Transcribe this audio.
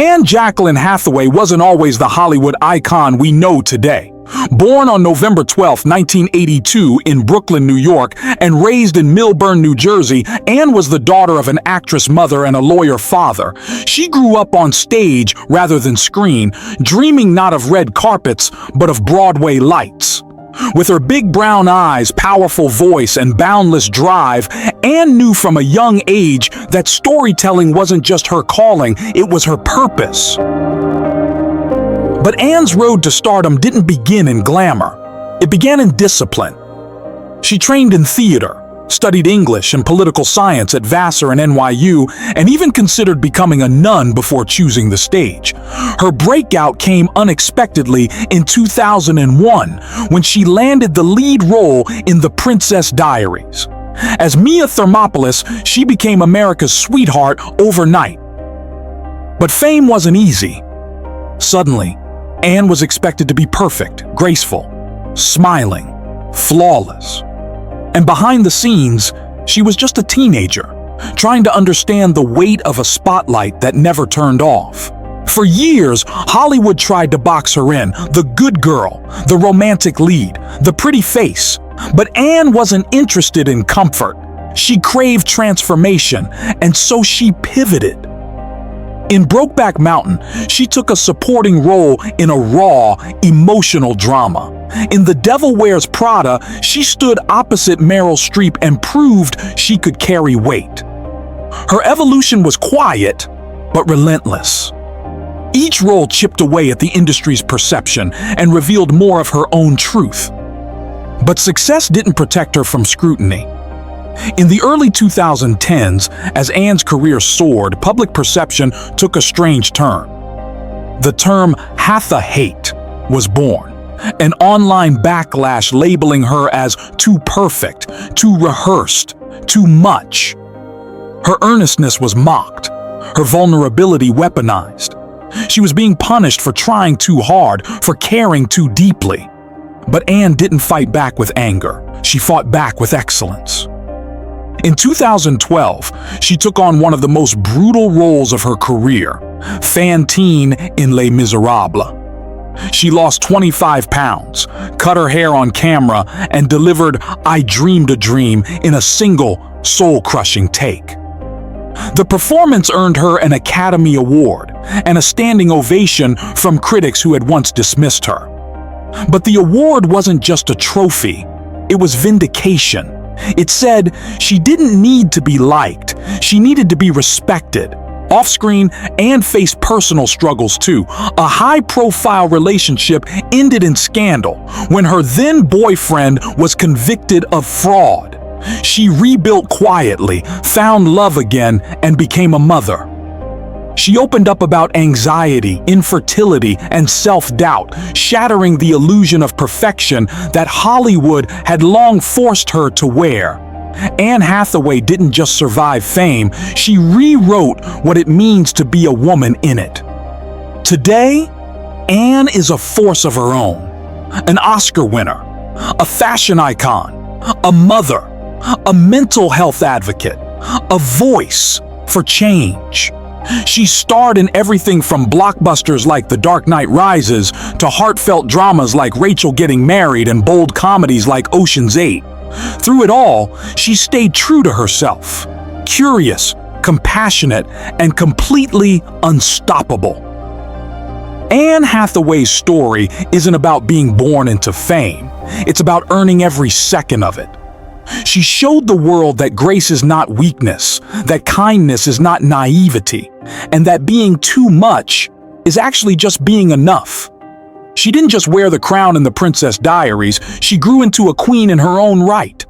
Anne Jacqueline Hathaway wasn't always the Hollywood icon we know today. Born on November 12, 1982 in Brooklyn, New York, and raised in Millburn, New Jersey, Anne was the daughter of an actress mother and a lawyer father. She grew up on stage rather than screen, dreaming not of red carpets, but of Broadway lights. With her big brown eyes, powerful voice, and boundless drive, Anne knew from a young age that storytelling wasn't just her calling, it was her purpose. But Anne's road to stardom didn't begin in glamour. It began in discipline. She trained in theater, studied English and political science at Vassar and NYU, and even considered becoming a nun before choosing the stage. Her breakout came unexpectedly in 2001 when she landed the lead role in The Princess Diaries. As Mia Thermopolis, she became America's sweetheart overnight. But fame wasn't easy. Suddenly, Anne was expected to be perfect, graceful, smiling, flawless. And behind the scenes, she was just a teenager, trying to understand the weight of a spotlight that never turned off. For years, Hollywood tried to box her in, the good girl, the romantic lead, the pretty face. But Anne wasn't interested in comfort. She craved transformation, and so she pivoted. In Brokeback Mountain, she took a supporting role in a raw, emotional drama. In The Devil Wears Prada, she stood opposite Meryl Streep and proved she could carry weight. Her evolution was quiet, but relentless. Each role chipped away at the industry's perception and revealed more of her own truth. But success didn't protect her from scrutiny. In the early 2010s, as Anne's career soared, public perception took a strange turn. The term Hatha-hate was born, an online backlash labeling her as too perfect, too rehearsed, too much. Her earnestness was mocked, her vulnerability weaponized. She was being punished for trying too hard, for caring too deeply. But Anne didn't fight back with anger. She fought back with excellence. In 2012, she took on one of the most brutal roles of her career, Fantine in Les Miserables. She lost 25 pounds, cut her hair on camera, and delivered I Dreamed a Dream in a single, soul-crushing take. The performance earned her an Academy Award and a standing ovation from critics who had once dismissed her. But the award wasn't just a trophy, it was vindication. It said she didn't need to be liked, she needed to be respected. Off-screen, Anne faced personal struggles too. A high-profile relationship ended in scandal when her then-boyfriend was convicted of fraud. She rebuilt quietly, found love again, and became a mother. She opened up about anxiety, infertility, and self-doubt, shattering the illusion of perfection that Hollywood had long forced her to wear. Anne Hathaway didn't just survive fame, she rewrote what it means to be a woman in it. Today, Anne is a force of her own, an Oscar winner, a fashion icon, a mother, a mental health advocate, a voice for change. She starred in everything from blockbusters like The Dark Knight Rises to heartfelt dramas like Rachel Getting Married and bold comedies like Ocean's 8. Through it all, she stayed true to herself, curious, compassionate, and completely unstoppable. Anne Hathaway's story isn't about being born into fame. It's about earning every second of it. She showed the world that grace is not weakness, that kindness is not naivety, and that being too much is actually just being enough. She didn't just wear the crown in The Princess Diaries, she grew into a queen in her own right.